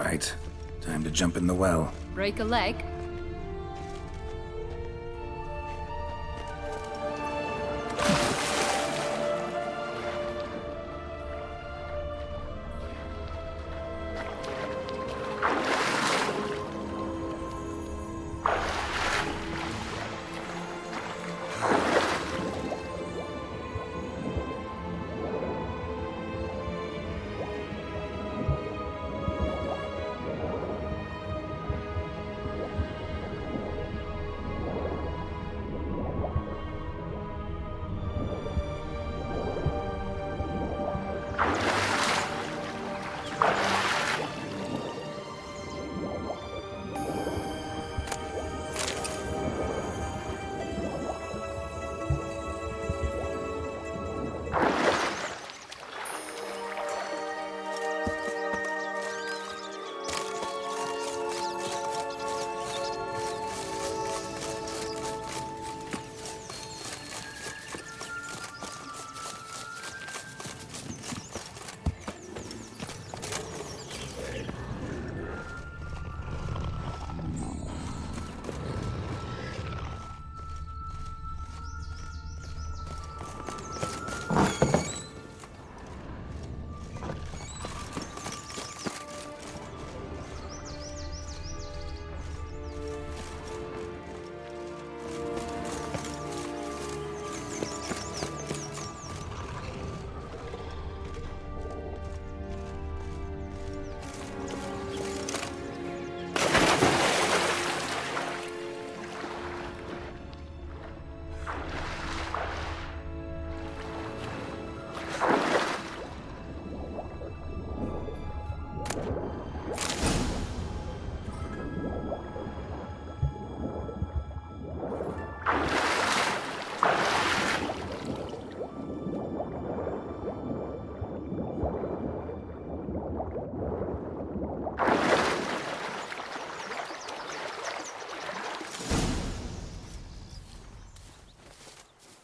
right. Time to jump in the well. Break a leg?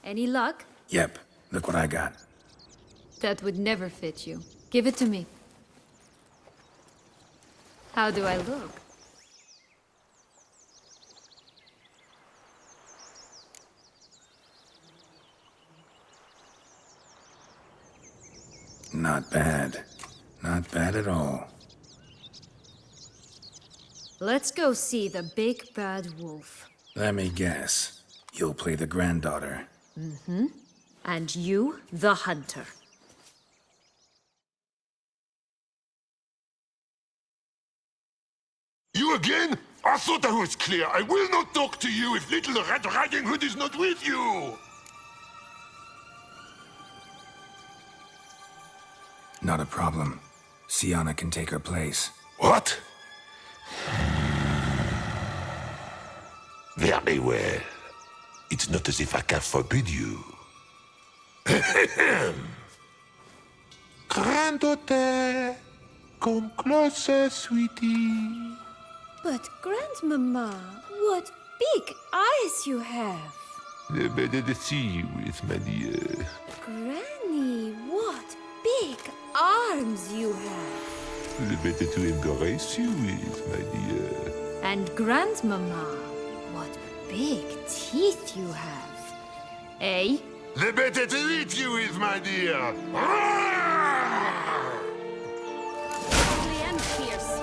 Any luck? Yep, look what I got. That would never fit you. Give it to me. How do I look? Not bad. Not bad at all. Let's go see the big bad wolf. Let me guess. You'll play the granddaughter. And you, the hunter. You again? I thought I was clear. I will not talk to you if little Red Riding Hood is not with you! Not a problem. Sienna can take her place. What? Very well. It's not as if I can forbid you. Granddaughter, come closer, sweetie. But Grandmama, what big eyes you have! The better to see you with, my dear. Granny, what big arms you have! The better to embrace you with, my dear. And Grandmama, what big teeth you have! Eh? The better to eat you with, my dear. Ugly and fierce.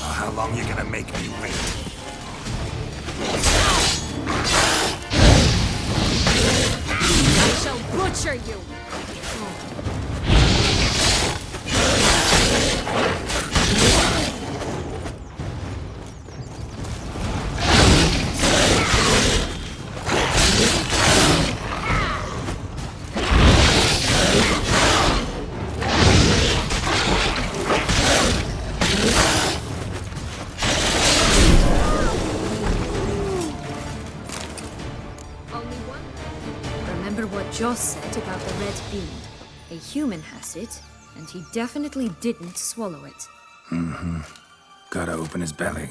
How long you gonna make me wait? I shall butcher you! Joss said about the red bean. A human has it, and he definitely didn't swallow it. Gotta open his belly.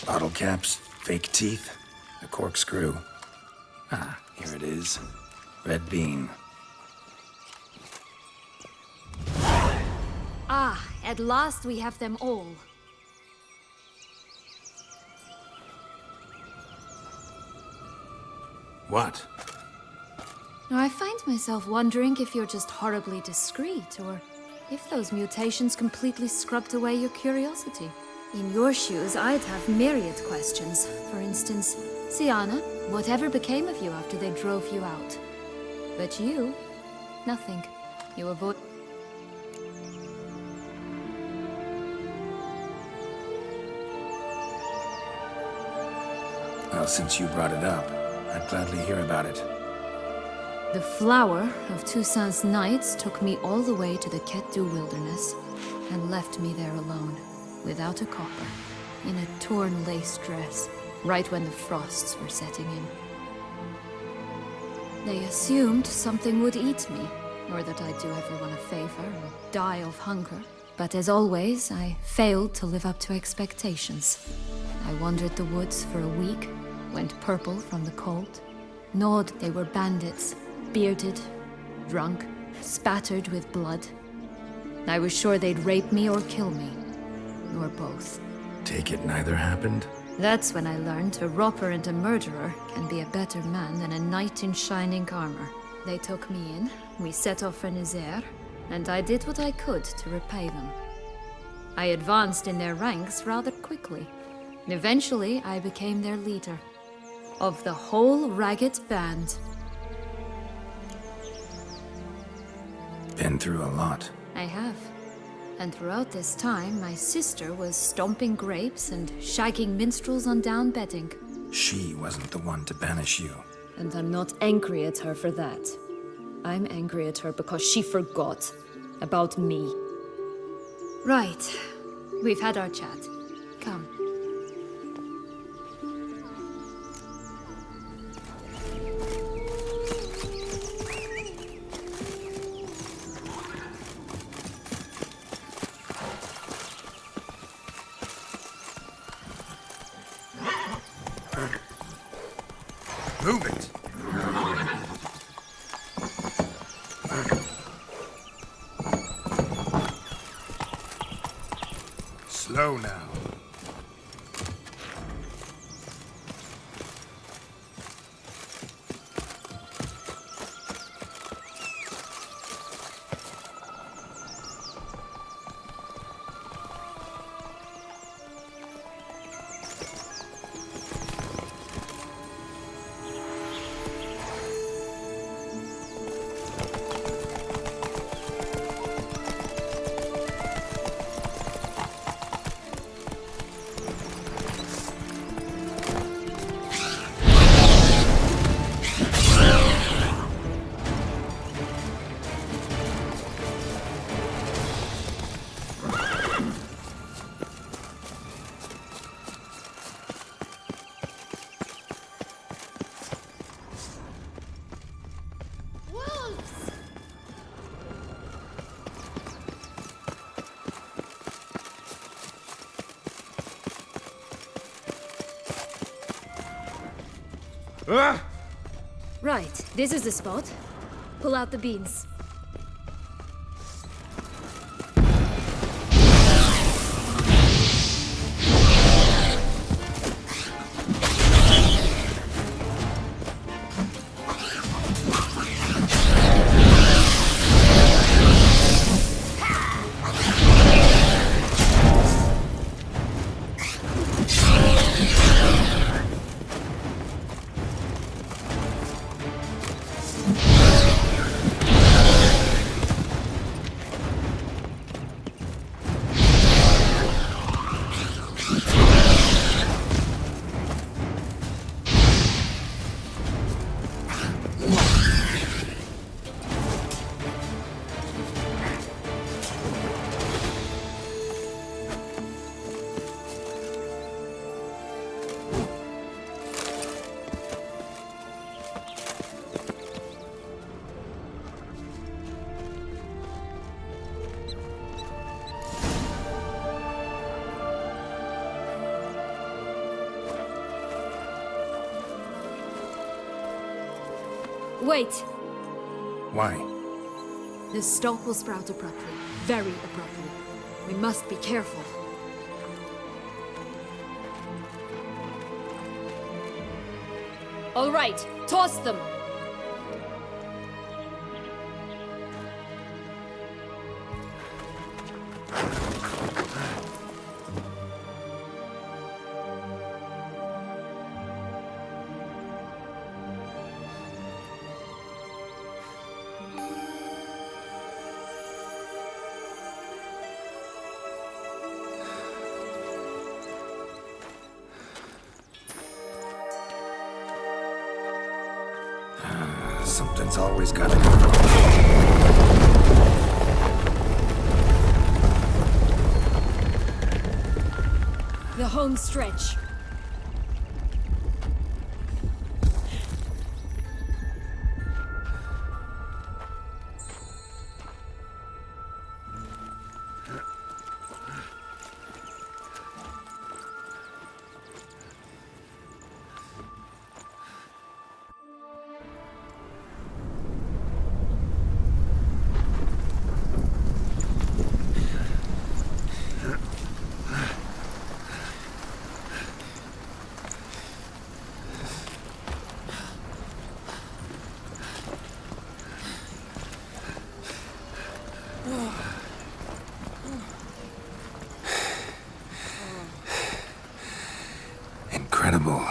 Bottle caps, fake teeth, a corkscrew. Ah, here it is. Red bean. Ah, at last we have them all. What? Now, I find myself wondering if you're just horribly discreet, or if those mutations completely scrubbed away your curiosity. In your shoes, I'd have myriad questions. For instance, Siana, whatever became of you after they drove you out? But you, nothing. You avoid... Well, since you brought it up, I'd gladly hear about it. The flower of Toussaint's Knights took me all the way to the Ketdu wilderness and left me there alone, without a copper, in a torn lace dress, right when the frosts were setting in. They assumed something would eat me, or that I'd do everyone a favor and die of hunger. But as always, I failed to live up to expectations. I wandered the woods for a week, went purple from the cold, gnawed they were bandits, bearded, drunk, spattered with blood. I was sure they'd rape me or kill me, or both. Take it neither happened? That's when I learned a robber and a murderer can be a better man than a knight in shining armor. They took me in, we set off for Nazaire, and I did what I could to repay them. I advanced in their ranks rather quickly. Eventually, I became their leader. Of the whole ragged band. Been through a lot. I have. And throughout this time, my sister was stomping grapes and shagging minstrels on down bedding. She wasn't the one to banish you. And I'm not angry at her for that. I'm angry at her because she forgot about me. Right. We've had our chat. Come. Move it! Slow now. Right, this is the spot. Pull out the beans. Wait! Why? The stalk will sprout abruptly. Very abruptly. We must be careful. All right, toss them! Something's always gotta go wrong. The home stretch. Incredible.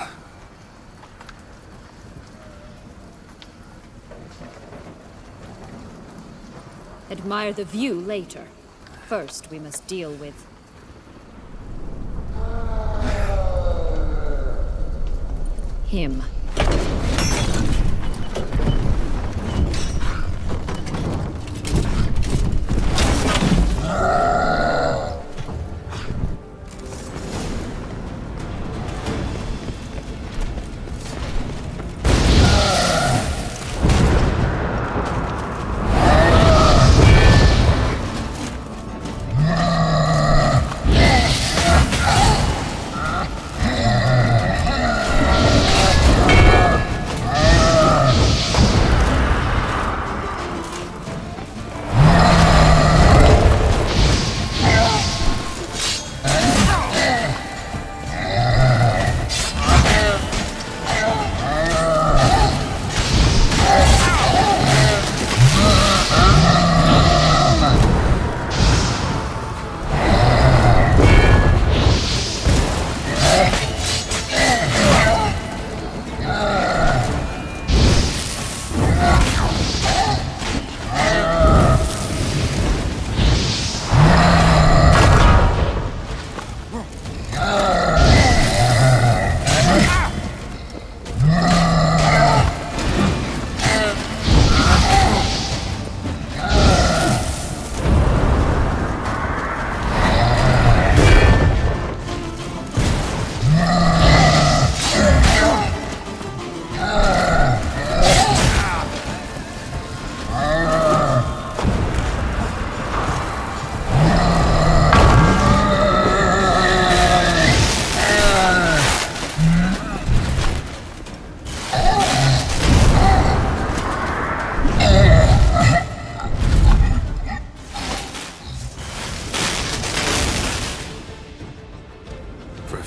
Admire the view later. First, we must deal with... him.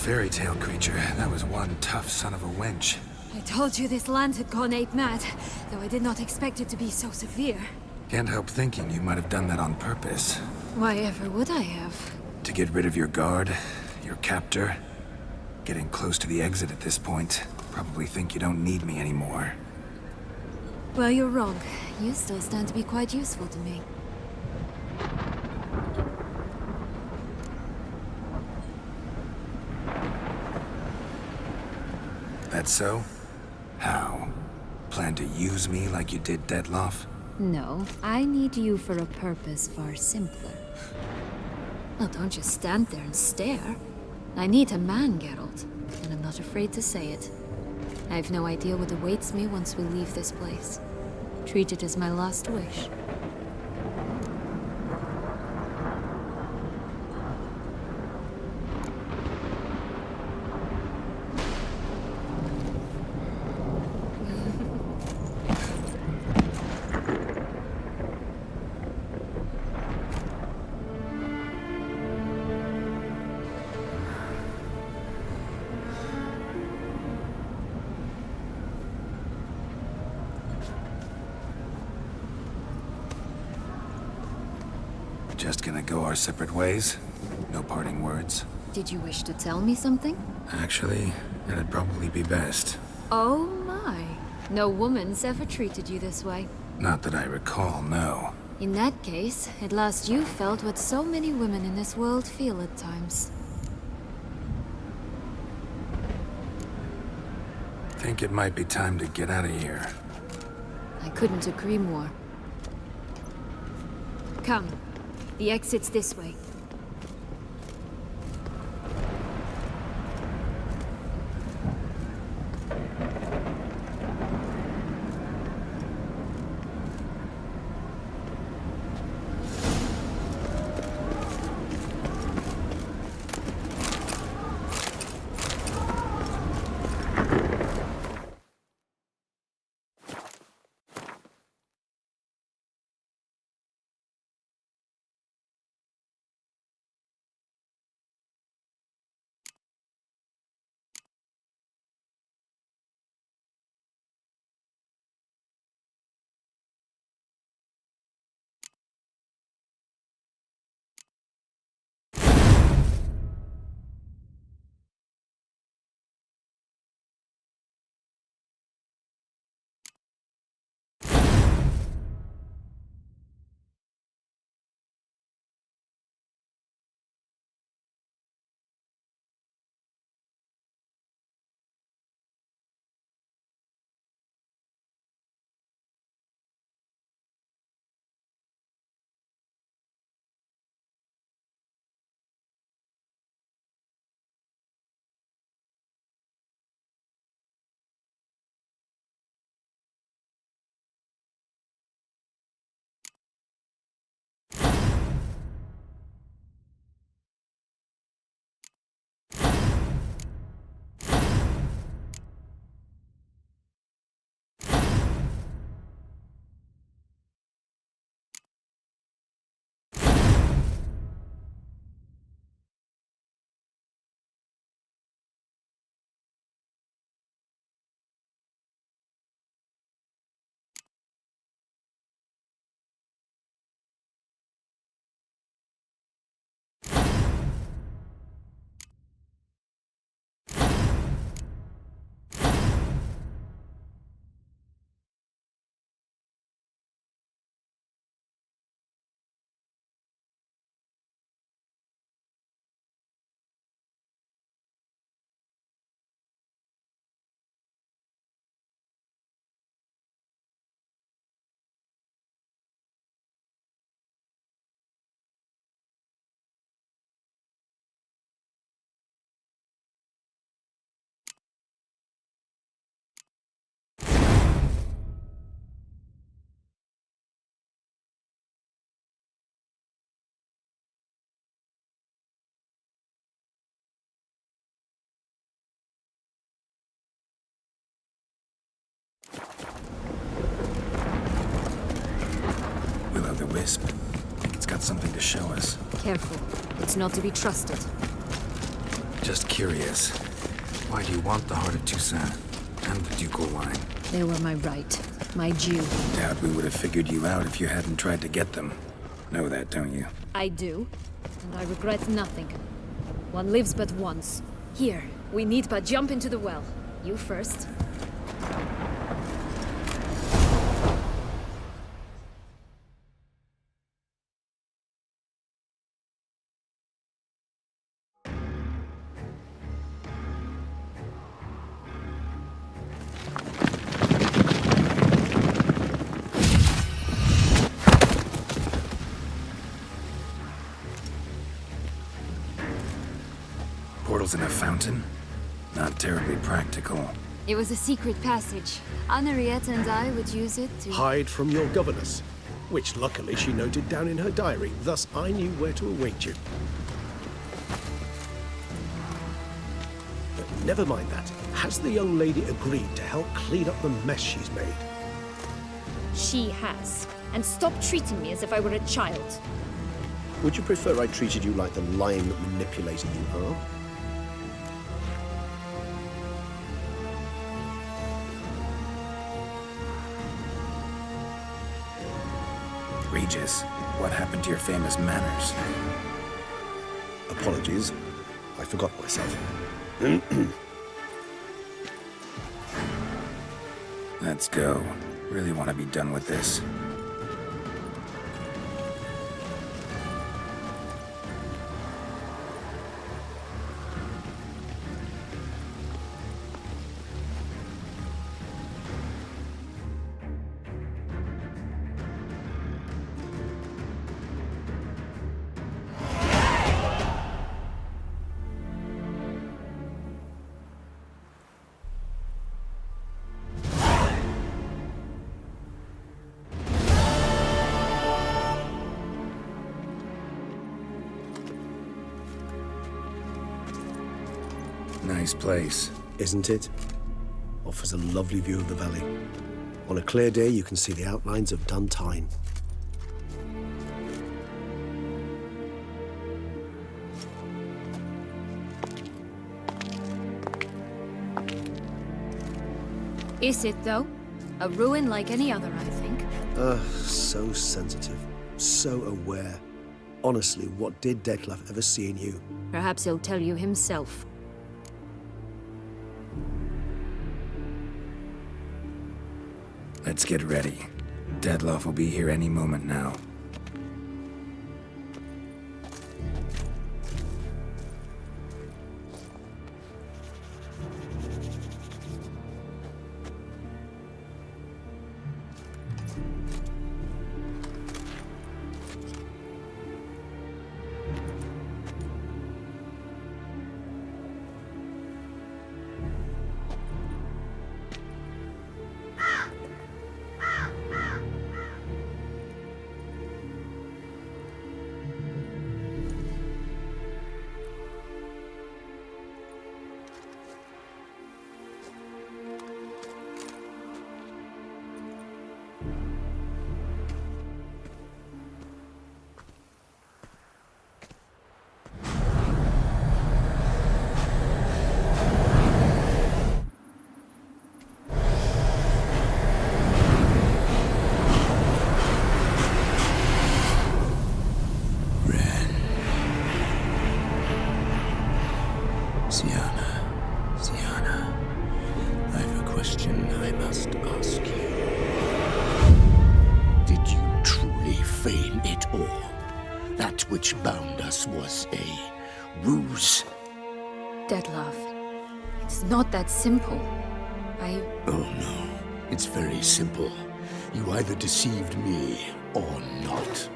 Fairy tale creature. That was one tough son of a wench. I told you this land had gone ape mad, though I did not expect it to be so severe. Can't help thinking you might have done that on purpose. Why ever would I have? To get rid of your guard, your captor. Getting close to the exit at this point. Probably think you don't need me anymore. Well, you're wrong. You still stand to be quite useful to me. That so? How? Plan to use me like you did Detloff? No, I need you for a purpose far simpler. Well, don't just stand there and stare. I need a man, Geralt, and I'm not afraid to say it. I have no idea what awaits me once we leave this place. Treat it as my last wish. Just gonna go our separate ways? No parting words? Did you wish to tell me something? Actually, it'd probably be best. Oh my. No woman's ever treated you this way. Not that I recall, no. In that case, at last you felt what so many women in this world feel at times. Think it might be time to get out of here. I couldn't agree more. Come. The exit's this way. Will-o'-the-wisp. Think it's got something to show us. Careful. It's not to be trusted. Just curious. Why do you want the heart of Toussaint and the ducal wine? They were my right. My due. Doubt we would have figured you out if you hadn't tried to get them. Know that, don't you? I do. And I regret nothing. One lives but once. Here, we need but jump into the well. You first. Portals in a fountain? Not terribly practical. It was a secret passage. Henriette and I would use it to... Hide from your governess, which luckily she noted down in her diary. Thus, I knew where to await you. But never mind that. Has the young lady agreed to help clean up the mess she's made? She has. And stop treating me as if I were a child. Would you prefer I treated you like the lying manipulator you are? Regis, what happened to your famous manners? Apologies. I forgot myself. Let's go. Really want to be done with this. Nice place. Isn't it? Offers a lovely view of the valley. On a clear day, you can see the outlines of done time. Is it, though? A ruin like any other, I think. So sensitive. So aware. Honestly, what did Detlef ever see in you? Perhaps he'll tell you himself. Let's get ready. Detlef will be here any moment now. Sienna, I have a question I must ask you. Did you truly feign it all? That which bound us was a ruse? Detlef, it's not that simple. Oh no, it's very simple. You either deceived me or not.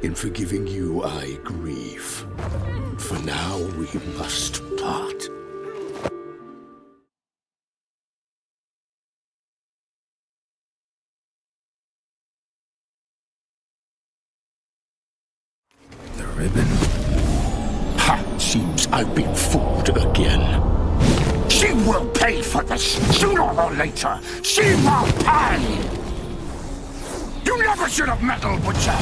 In forgiving you, I grieve. For now, we must part. The ribbon? Ha! Seems I've been fooled again. She will pay for this, sooner or later. She will pay! You never should have meddled, Witcher!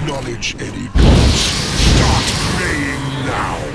acknowledge any gods. Start praying now.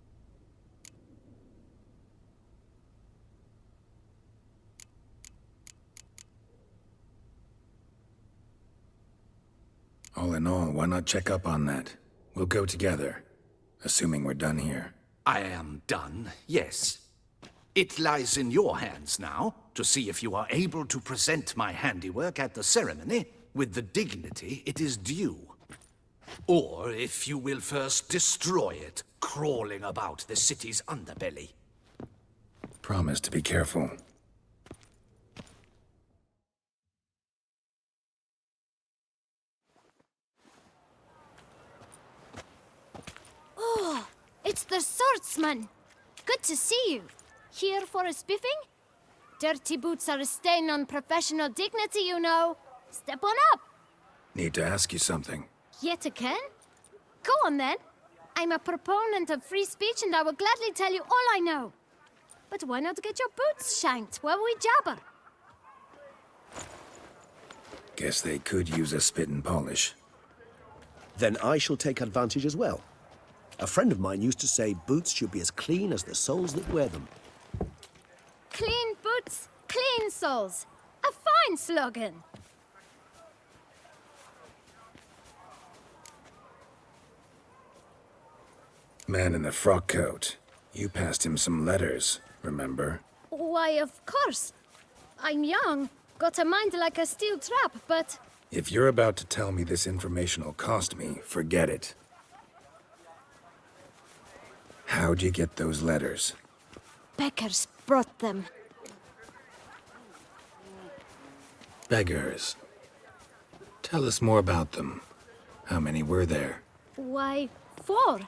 All in all, why not check up on that? We'll go together, assuming we're done here. I am done, yes. It lies in your hands now to see if you are able to present my handiwork at the ceremony with the dignity it is due. Or if you will first destroy it, crawling about the city's underbelly. Promise to be careful. Oh, it's the swordsman. Good to see you. Here for a spiffing? Dirty boots are a stain on professional dignity, you know. Step on up. Need to ask you something. Yet again? Go on then. I'm a proponent of free speech and I will gladly tell you all I know. But why not get your boots shanked while we jabber? Guess they could use a spit and polish. Then I shall take advantage as well. A friend of mine used to say boots should be as clean as the soles that wear them. Clean boots, clean soles. A fine slogan. Man in the frock coat. You passed him some letters, remember? Why, of course. I'm young, got a mind like a steel trap, but... If you're about to tell me this information will cost me, forget it. How'd you get those letters? Beggars brought them. Beggars. Tell us more about them. How many were there? Why, 4.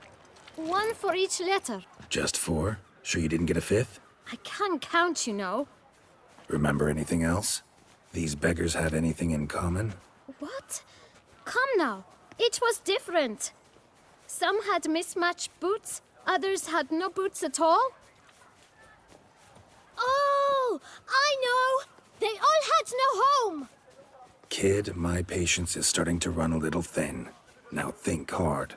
1 for each letter. Just 4? Sure you didn't get a 5th? I can't count, you know. Remember anything else? These beggars had anything in common? What? Come now. Each was different. Some had mismatched boots, others had no boots at all. Oh, I know! They all had no home! Kid, my patience is starting to run a little thin. Now think hard.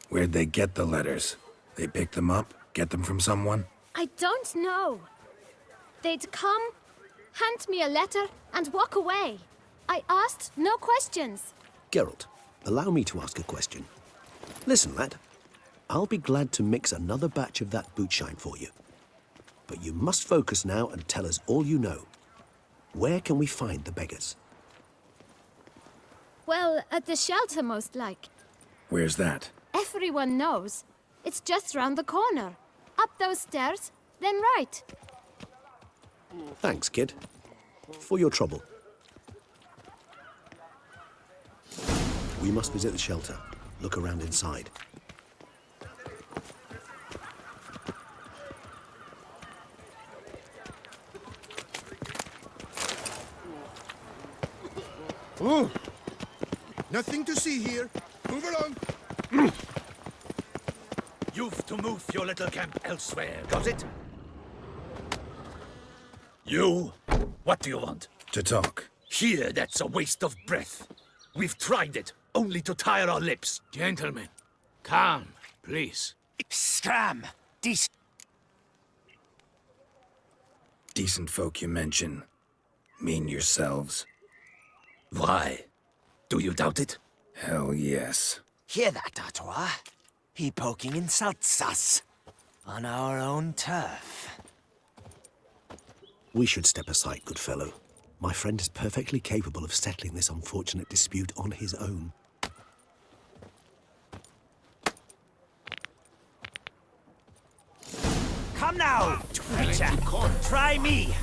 Where'd they get the letters? They pick them up? Get them from someone? I don't know. They'd come, hand me a letter, and walk away. I asked no questions. Geralt, allow me to ask a question. Listen, lad. I'll be glad to mix another batch of that boot shine for you. But you must focus now and tell us all you know. Where can we find the beggars? Well, at the shelter, most like. Where's that? Everyone knows. It's just round the corner. Up those stairs, then right. Thanks, kid. For your trouble. We must visit the shelter. Look around inside. Oh! Nothing to see here. Move along. You've to move your little camp elsewhere, got it? You? What do you want? To talk. Here, that's a waste of breath. We've tried it, only to tire our lips. Gentlemen, calm, please. Scram! Decent folk you mention. Mean yourselves. Why? Do you doubt it? Hell yes. Hear that, Artois? He poking insults us. On our own turf. We should step aside, good fellow. My friend is perfectly capable of settling this unfortunate dispute on his own. Come now, creature. Try me.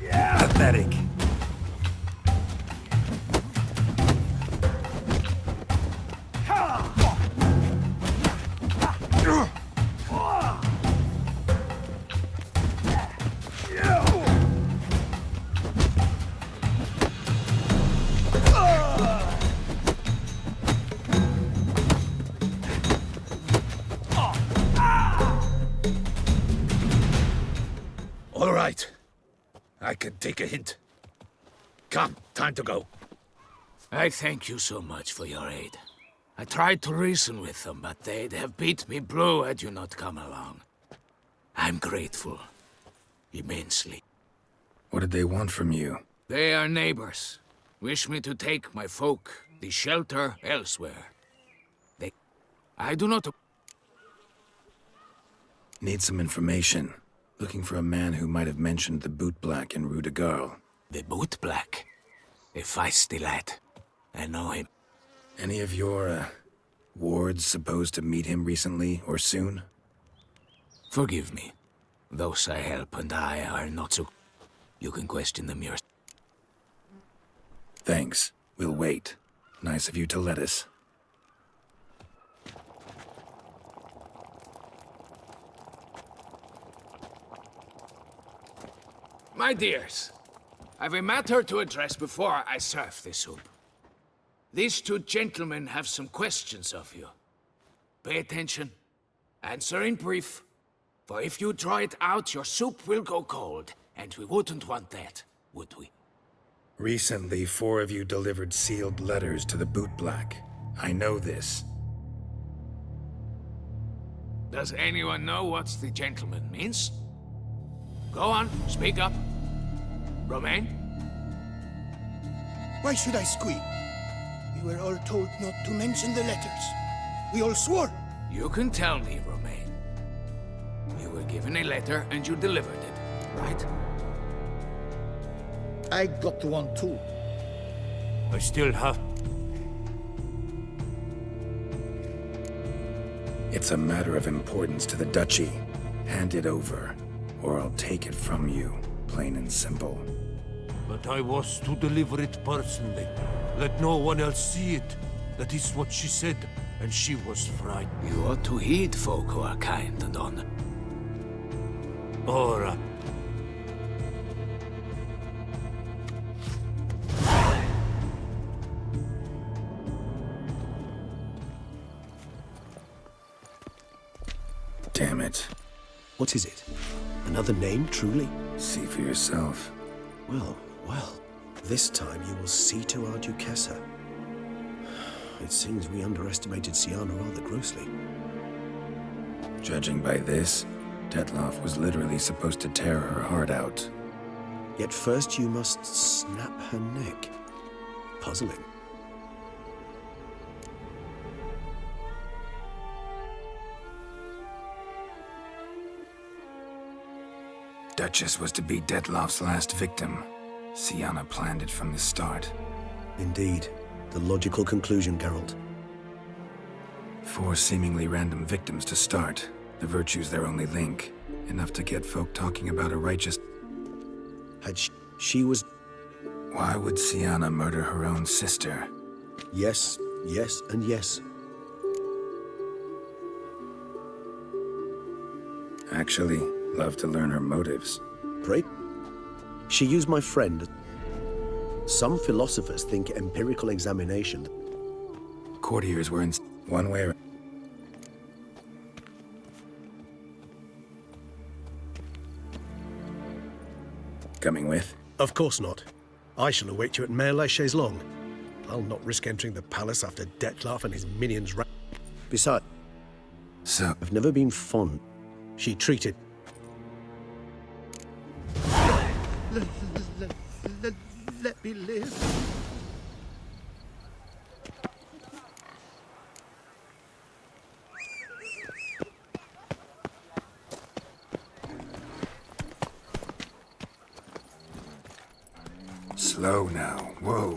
Pathetic. All right. I can take a hint. Come, time to go. I thank you so much for your aid. I tried to reason with them, but they'd have beat me blue had you not come along. I'm grateful. Immensely. What did they want from you? They are neighbors. Wish me to take my folk, the shelter, elsewhere. I do not... Need some information. Looking for a man who might have mentioned the boot black in Rue de Garl. The boot black? A feisty lad. I know him. Any of your, wards supposed to meet him recently or soon? Forgive me. Those I help and I are not so... You can question them yourself. Thanks. We'll wait. Nice of you to let us. My dears, I've a matter to address before I serve the soup. These two gentlemen have some questions of you. Pay attention. Answer in brief. For if you draw it out, your soup will go cold. And we wouldn't want that, would we? Recently, 4 of you delivered sealed letters to the boot black. I know this. Does anyone know what the gentleman means? Go on, speak up. Romain? Why should I squeal? We were all told not to mention the letters. We all swore. You can tell me, Romain. You were given a letter and you delivered it, right? I got one too. I still have... It's a matter of importance to the Duchy. Hand it over, or I'll take it from you, plain and simple. But I was to deliver it personally. Let no one else see it. That is what she said, and she was frightened. You ought to heed folk who are kind and honored. Ora. Damn it. What is it? Another name, truly? See for yourself. Well, well. This time you will see to our Duchessa. It seems we underestimated Sienna rather grossly. Judging by this, Detloff was literally supposed to tear her heart out. Yet first you must snap her neck. Puzzling. Duchess was to be Detloff's last victim. Sienna planned it from the start. Indeed. The logical conclusion, Geralt. 4 seemingly random victims to start. The virtue's their only link. Enough to get folk talking about a righteous... Had she was... Why would Sienna murder her own sister? Yes, yes, and yes. Actually, love to learn her motives. Pray? She used my friend. Some philosophers think empirical examination... Courtiers were in one way or... Coming with? Of course not. I shall await you at Mare la Chaise-Longue. I'll not risk entering the palace after Detloff and his minions Besides... So... I've never been fond. She treated... Let me live. Slow now. Whoa.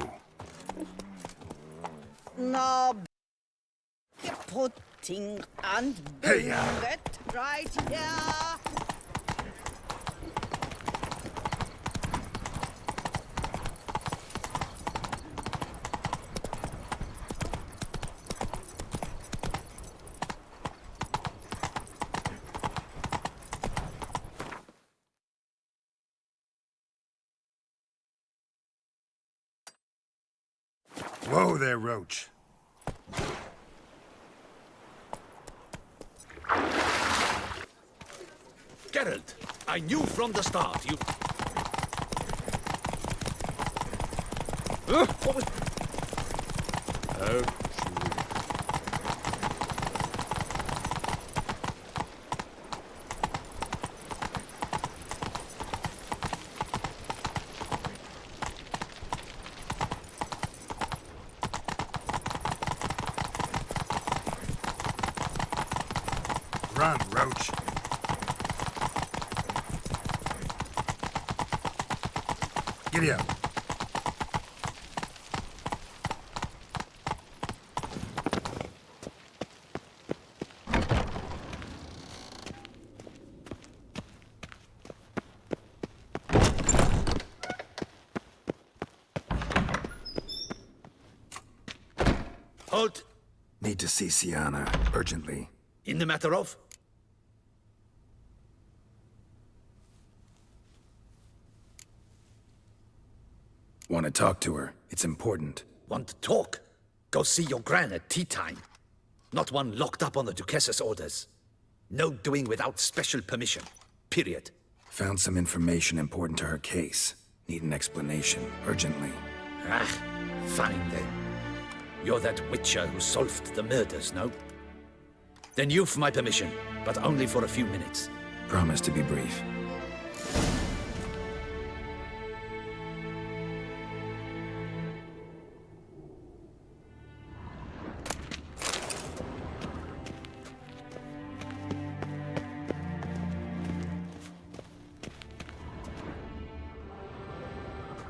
Now, putting and bring it right here. Whoa there, Roach. Geralt, I knew from the start you... What was... Oh, Run, Roach. Giddy up. Halt! Need to see Sienna, urgently. In the matter of? Want to talk to her. It's important. Want to talk? Go see your gran at tea time. Not one locked up on the Duchess's orders. No doing without special permission. Period. Found some information important to her case. Need an explanation, urgently. Ah, fine then. You're that witcher who solved the murders, no? Then you've my permission, but only for a few minutes. Promise to be brief.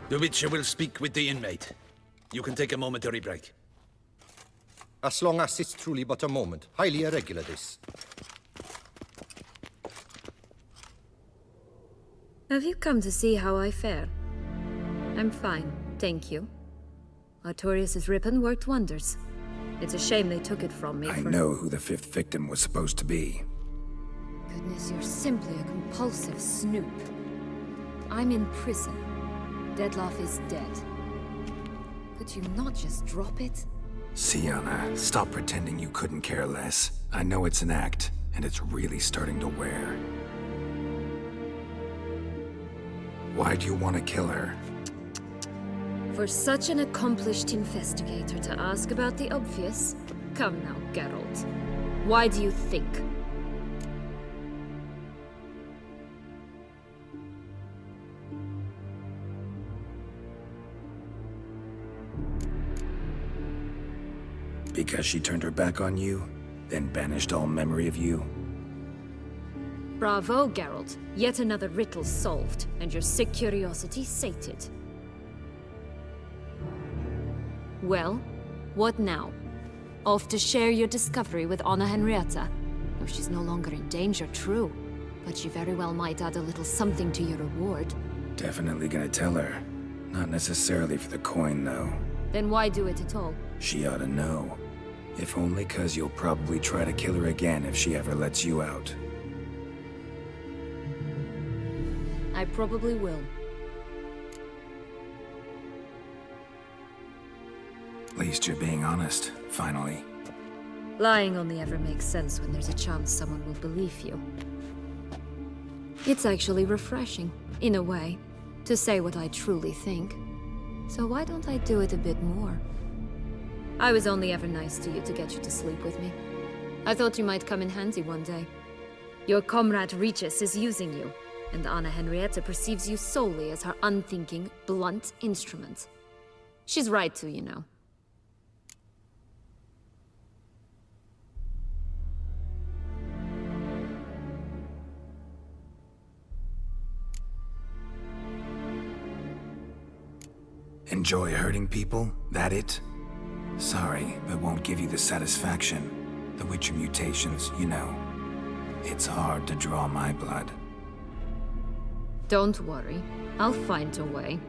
The Witcher will speak with the inmate. You can take a momentary break. As long as it's truly but a moment. Highly irregular, this. Have you come to see how I fare? I'm fine, thank you. Artorius' ribbon worked wonders. It's a shame they took it from me I know who the fifth victim was supposed to be. Goodness, you're simply a compulsive snoop. I'm in prison. Deadloff is dead. Could you not just drop it? Sienna, stop pretending you couldn't care less. I know it's an act, and it's really starting to wear. Why do you want to kill her? For such an accomplished investigator to ask about the obvious? Come now, Geralt. Why do you think? Because she turned her back on you, then banished all memory of you? Bravo, Geralt. Yet another riddle solved, and your sick curiosity sated. Well, what now? Off to share your discovery with Anna Henrietta? Oh, she's no longer in danger, true. But she very well might add a little something to your reward. Definitely gonna tell her. Not necessarily for the coin, though. Then why do it at all? She ought to know. If only 'cause you'll probably try to kill her again if she ever lets you out. I probably will. At least you're being honest, finally. Lying only ever makes sense when there's a chance someone will believe you. It's actually refreshing, in a way, to say what I truly think. So why don't I do it a bit more? I was only ever nice to you to get you to sleep with me. I thought you might come in handy one day. Your comrade Regis is using you, and Anna Henrietta perceives you solely as her unthinking, blunt instrument. She's right to, you know. Enjoy hurting people? That it? Sorry, but won't give you the satisfaction. The Witcher mutations, you know. It's hard to draw my blood. Don't worry. I'll find a way.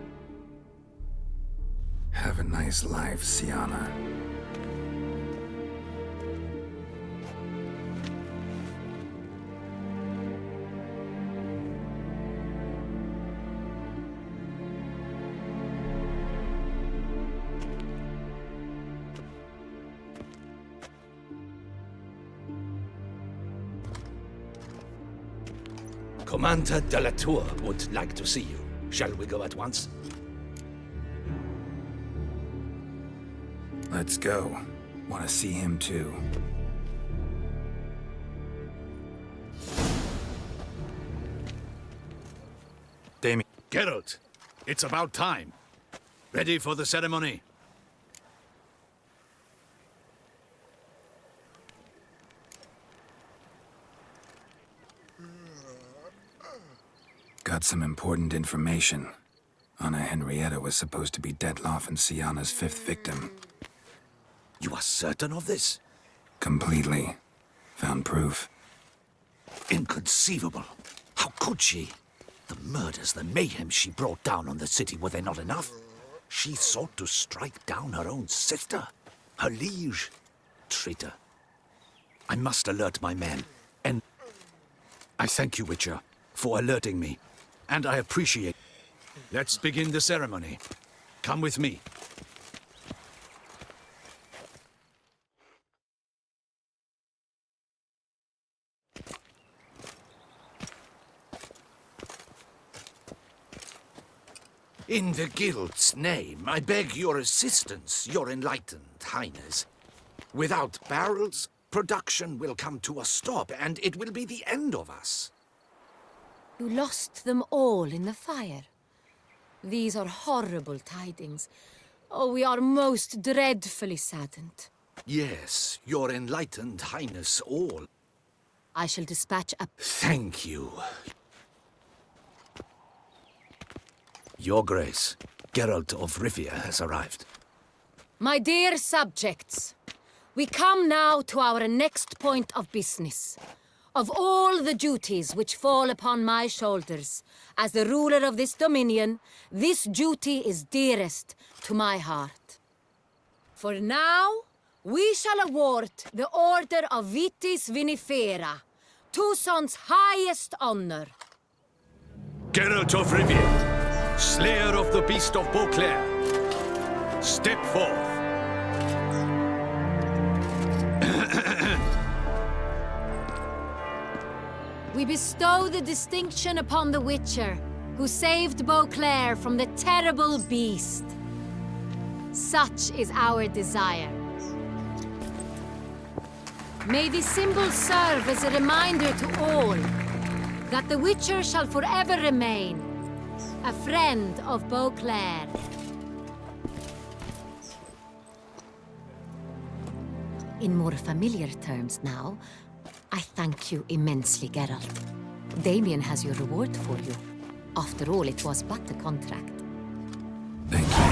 Have a nice life, Sienna. Commander de la Tour would like to see you. Shall we go at once? Let's go. Want to see him too. Damien. Geralt, it's about time. Ready for the ceremony? got some important information. Anna Henrietta was supposed to be Detloff and Sienna's 5th victim. You are certain of this? Completely. Found proof. Inconceivable. How could she? The murders, the mayhem she brought down on the city, were they not enough? She sought to strike down her own sister, her liege. Traitor. I must alert my men, and I thank you, Witcher, for alerting me, and I appreciate. Let's begin the ceremony. Come with me. In the Guild's name, I beg your assistance, your enlightened highness. Without barrels, production will come to a stop, and it will be the end of us. You lost them all in the fire. These are horrible tidings. Oh, we are most dreadfully saddened. Yes, your enlightened highness all. I shall dispatch a... Thank you. Your Grace, Geralt of Rivia has arrived. My dear subjects, we come now to our next point of business. Of all the duties which fall upon my shoulders, as the ruler of this dominion, this duty is dearest to my heart. For now, we shall award the Order of Vitis Vinifera, Tucson's highest honor. Geralt of Rivia, Slayer of the Beast of Beauclair, step forth. We bestow the distinction upon the Witcher, who saved Beauclair from the terrible beast. Such is our desire. May this symbol serve as a reminder to all that the Witcher shall forever remain a friend of Beauclair. In more familiar terms now, I thank you immensely, Geralt. Damien has your reward for you. After all, it was but a contract. Thank you.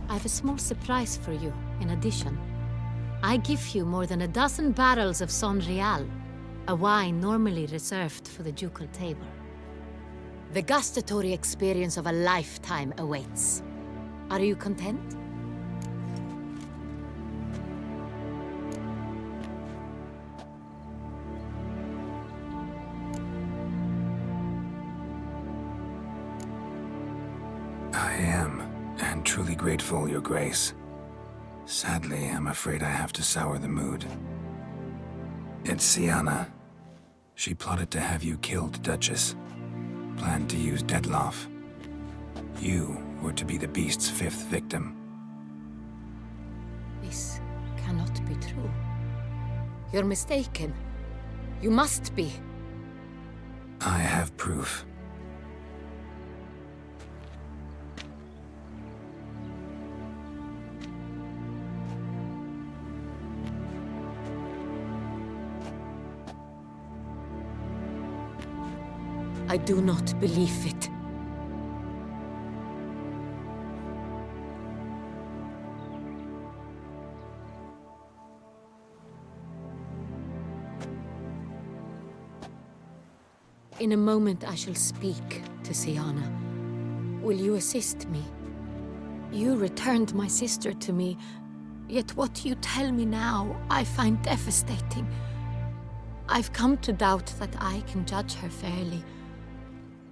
I have a small surprise for you, in addition. I give you more than a dozen barrels of Son Real, a wine normally reserved for the ducal table. The gustatory experience of a lifetime awaits. Are you content? I am, and truly grateful, Your Grace. Sadly, I'm afraid I have to sour the mood. It's Sienna. She plotted to have you killed, Duchess. Planned to use Detloff. You were to be the beast's 5th victim. This cannot be true. You're mistaken. You must be. I have proof. I do not believe it. In a moment I shall speak to Sienna. Will you assist me? You returned my sister to me, yet what you tell me now I find devastating. I've come to doubt that I can judge her fairly.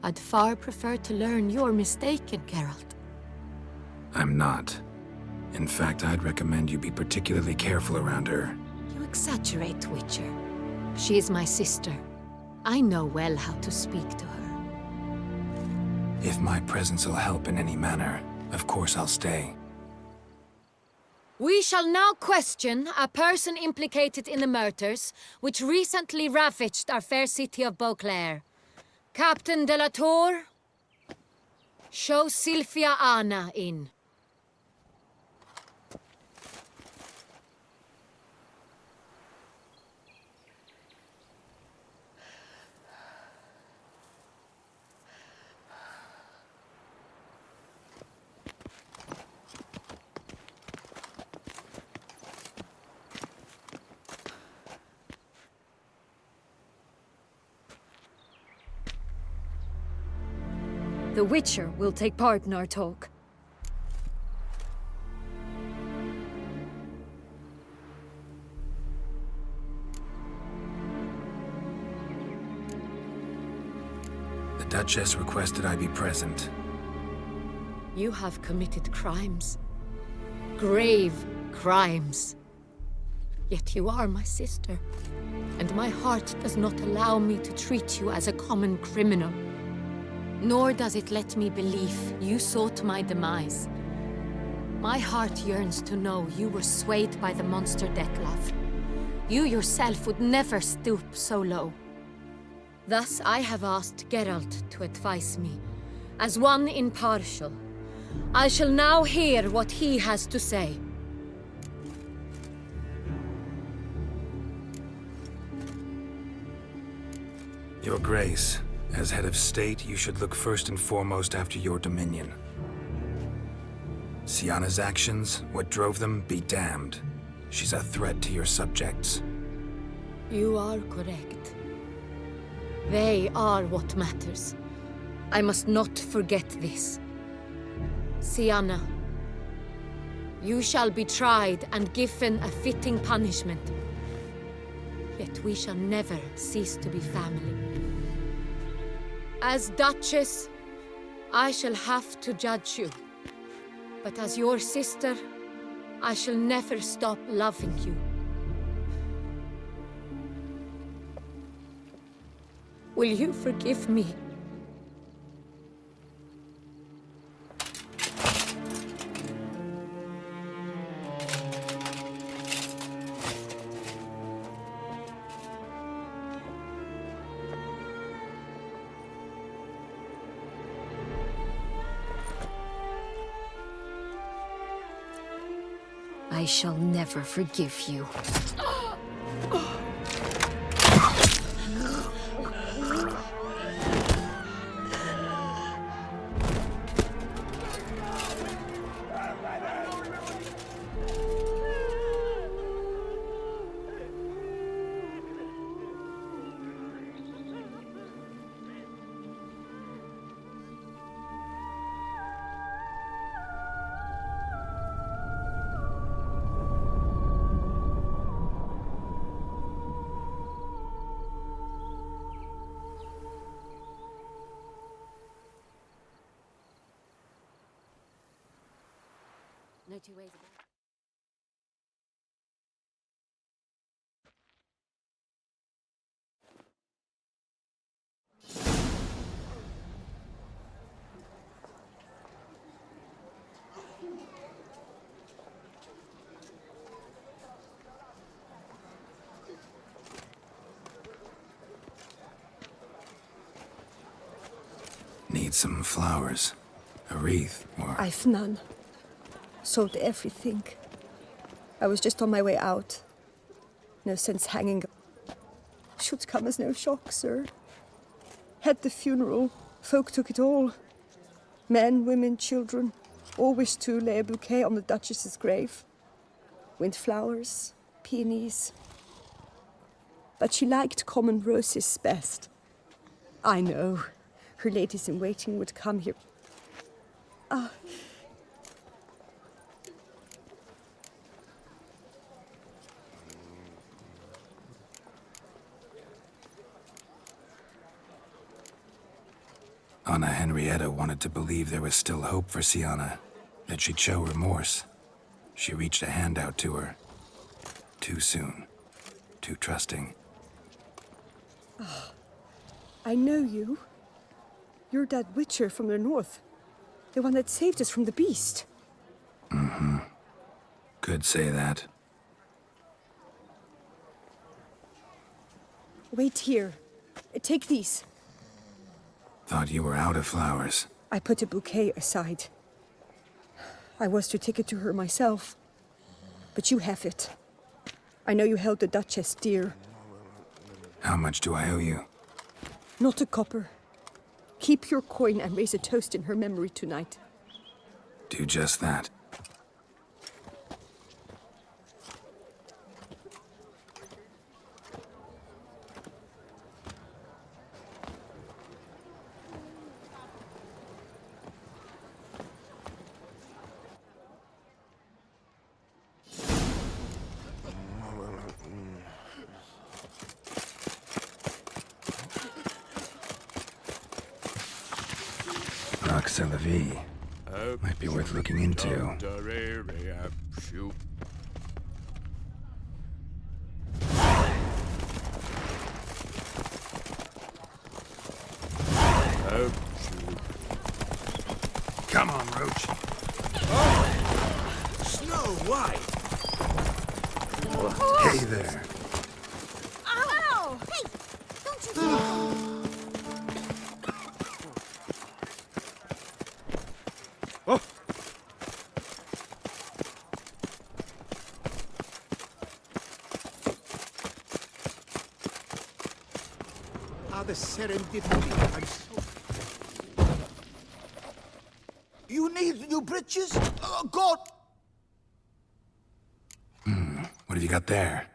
I'd far prefer to learn you're mistaken, Geralt. I'm not. In fact, I'd recommend you be particularly careful around her. You exaggerate, Witcher. She is my sister. I know well how to speak to her. If my presence will help in any manner, of course I'll stay. We shall now question a person implicated in the murders which recently ravaged our fair city of Beauclair. Captain de la Tour, show Sylvia Anna in. The Witcher will take part in our talk. The Duchess requested I be present. You have committed crimes. Grave crimes. Yet you are my sister, and my heart does not allow me to treat you as a common criminal. Nor does it let me believe you sought my demise. My heart yearns to know you were swayed by the monster Dettlaff. You yourself would never stoop so low. Thus I have asked Geralt to advise me, as one impartial. I shall now hear what he has to say. Your Grace, as head of state, you should look first and foremost after your dominion. Syanna's actions, what drove them, be damned. She's a threat to your subjects. You are correct. They are what matters. I must not forget this. Syanna, you shall be tried and given a fitting punishment. Yet we shall never cease to be family. As Duchess, I shall have to judge you. But as your sister, I shall never stop loving you. Will you forgive me? I shall never forgive you. No two ways about it. Need some flowers. A wreath, or... I've none. Sold everything. I was just on my way out. No sense hanging. Should come as no shock, sir. Had the funeral. Folk took it all. Men, women, children. All wished to lay a bouquet on the Duchess's grave. Windflowers, peonies. But she liked common roses best. I know. Her ladies-in-waiting would come here. Ah. Anna Henrietta wanted to believe there was still hope for Syanna, that she'd show remorse. She reached a hand out to her. Too soon. Too trusting. Oh, I know you. You're that Witcher from the north. The one that saved us from the beast. Mm-hmm. Could say that. Wait here. Take these. Thought you were out of flowers. I put a bouquet aside. I was to take it to her myself. But you have it. I know you held the Duchess dear. How much do I owe you? Not a copper. Keep your coin and raise a toast in her memory tonight. Do just that. c'est la vie. Might be worth looking into. Come on, Roach. Snow White! Hey there. Ow! Hey! Don't you... The serendipity. I'm so... You need new britches? Oh, God! What have you got there?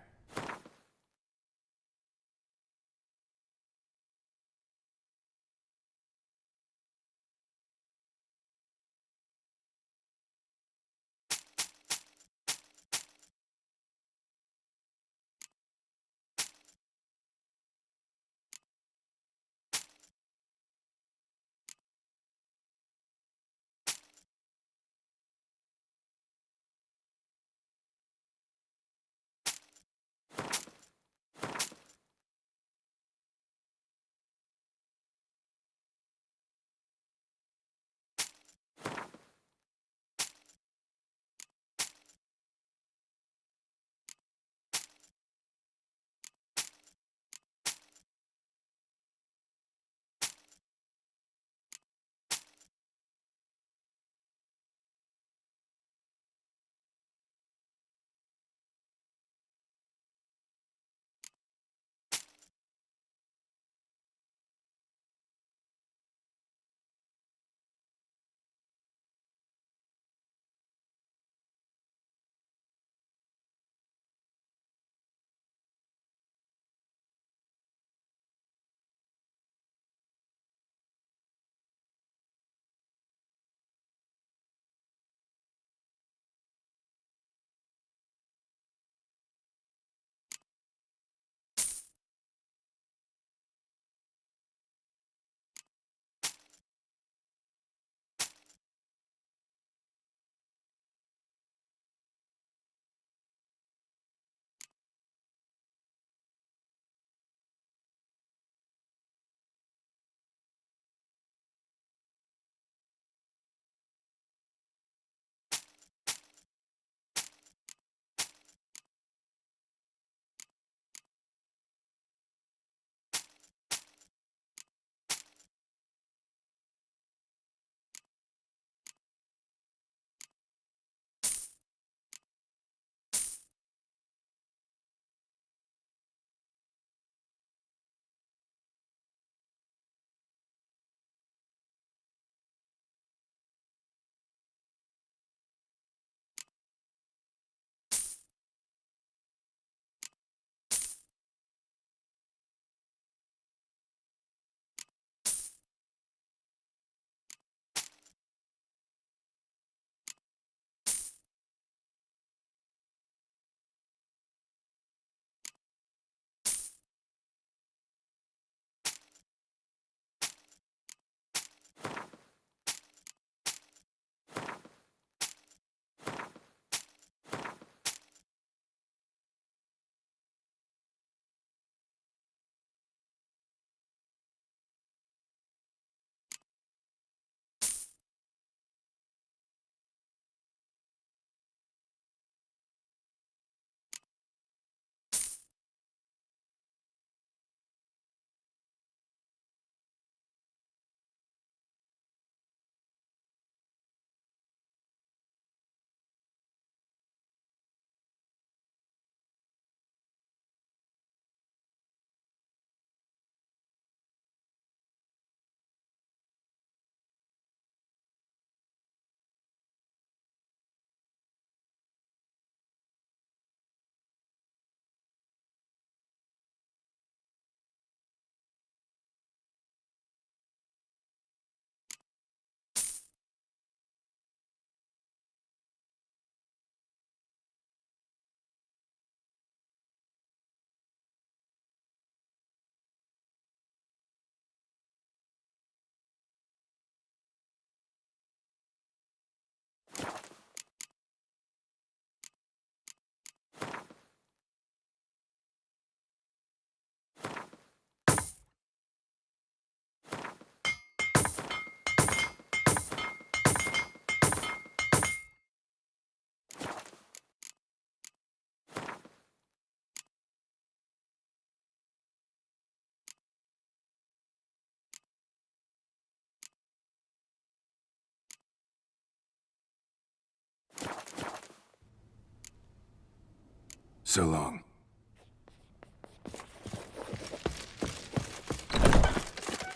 So long.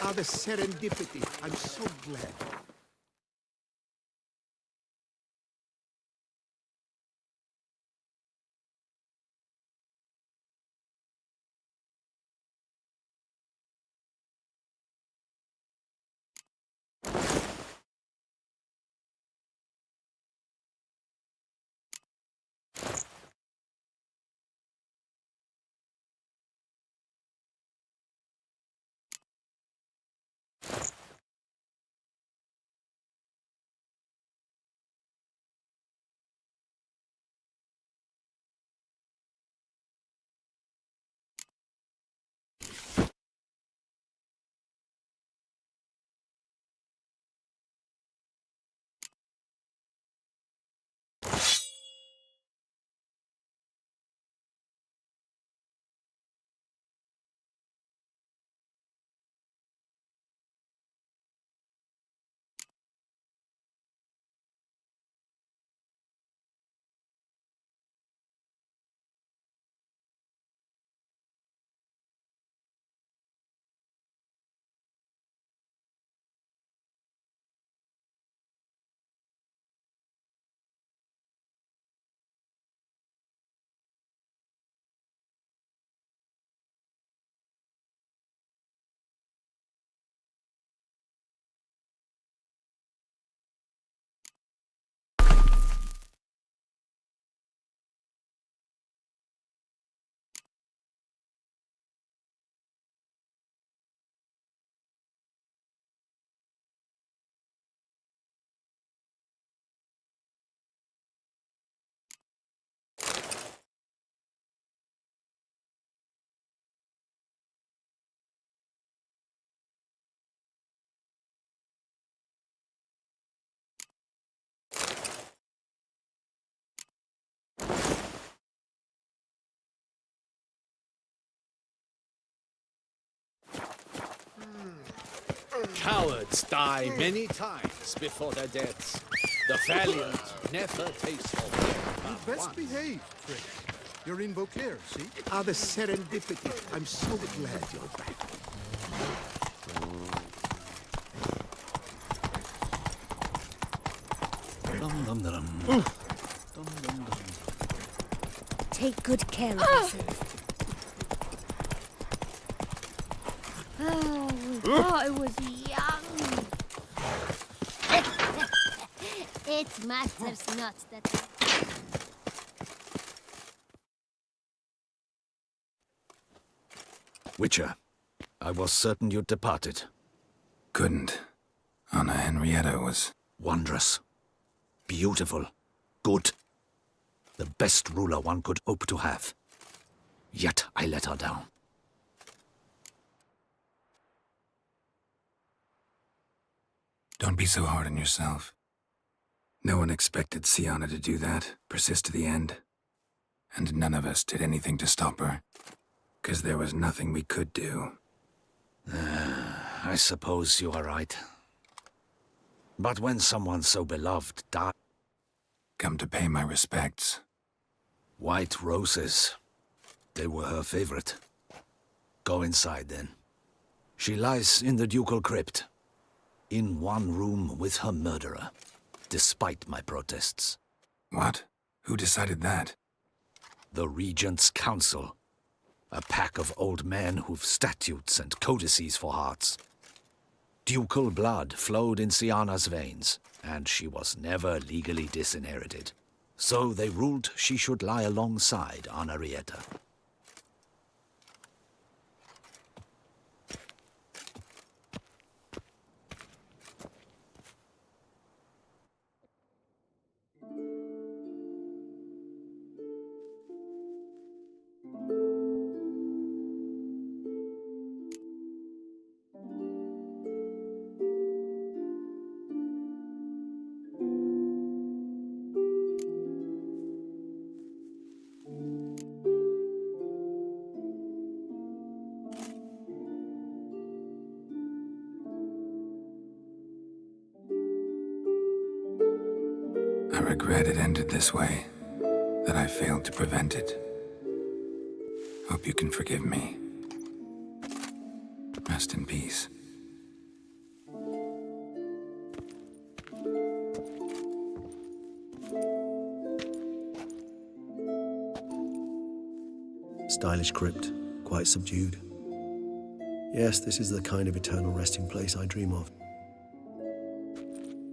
Ah, the serendipity. I'm so glad. Cowards die many times before their deaths. The valiant never taste of You best behave, Trick. You're in Beauclair, see? Ah, the serendipity. I'm so glad you're back. Take good care of yourself. Oh, we thought I was young. It matters not that. Witcher, I was certain you'd departed. Couldn't. Anna Henrietta was... Wondrous. Beautiful. Good. The best ruler one could hope to have. Yet I let her down. Don't be so hard on yourself. No one expected Sienna to do that, persist to the end. And none of us did anything to stop her. 'Cause there was nothing we could do. I suppose you are right. But when someone so beloved died... Come to pay my respects. White roses. They were her favorite. Go inside, then. She lies in the ducal crypt. In one room with her murderer. Despite my protests. What? Who decided that? The Regent's Council. A pack of old men who've statutes and codices for hearts. Ducal blood flowed in Sienna's veins, and she was never legally disinherited. So they ruled she should lie alongside Anarietta. I regret it ended this way, that I failed to prevent it. Hope you can forgive me. Rest in peace. Stylish crypt, quite subdued. Yes, this is the kind of eternal resting place I dream of.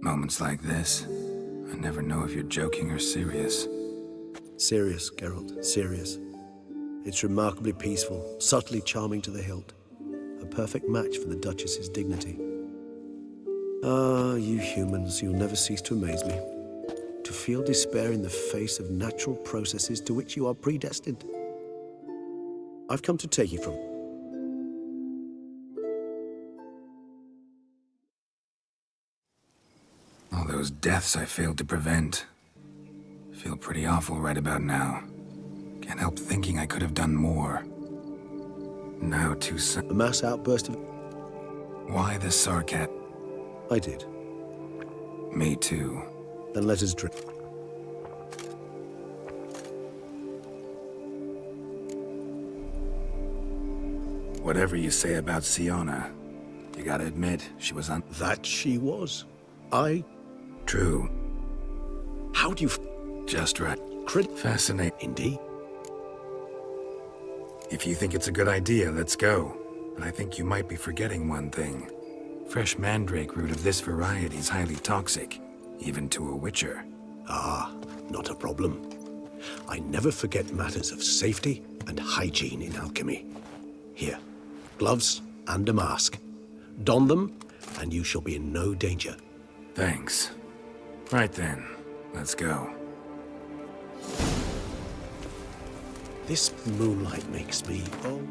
Moments like this, I never know if you're joking or serious. Serious, Geralt, serious. It's remarkably peaceful, subtly charming to the hilt. A perfect match for the Duchess's dignity. Ah, you humans, you'll never cease to amaze me. To feel despair in the face of natural processes to which you are predestined. I've come to take you from. All those deaths I failed to prevent. Feel pretty awful right about now. Can't help thinking I could have done more. Now too soon. A mass outburst of... Why the Sarkat? I did. Me too. Then let us drink. Whatever you say about Siona, you gotta admit, she was on... That she was. True. How do you... Just right. Fascinating. Indeed. If you think it's a good idea, let's go. But I think you might be forgetting one thing. Fresh mandrake root of this variety is highly toxic, even to a witcher. Ah, not a problem. I never forget matters of safety and hygiene in alchemy. Here, gloves and a mask. Don them, and you shall be in no danger. Thanks. Right then, let's go. This moonlight makes me, oh...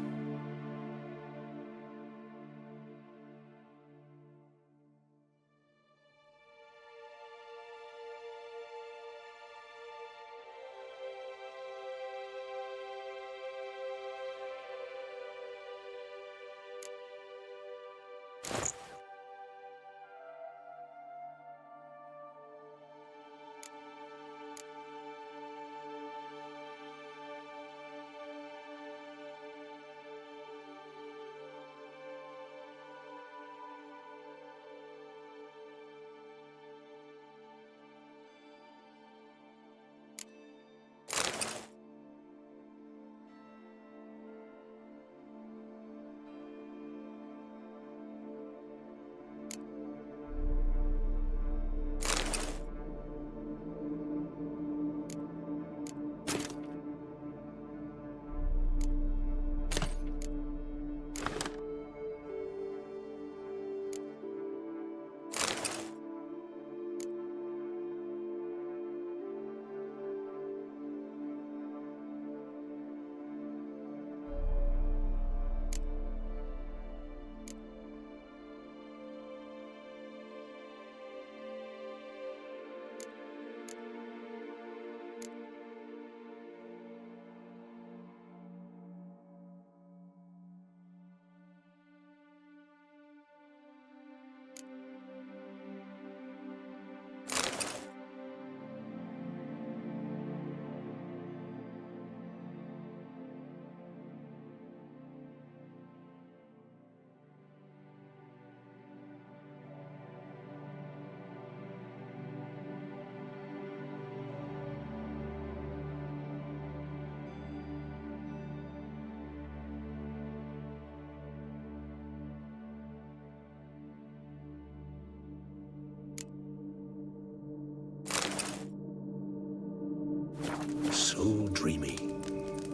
So dreamy.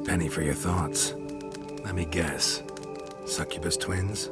Penny for your thoughts. Let me guess. Succubus twins?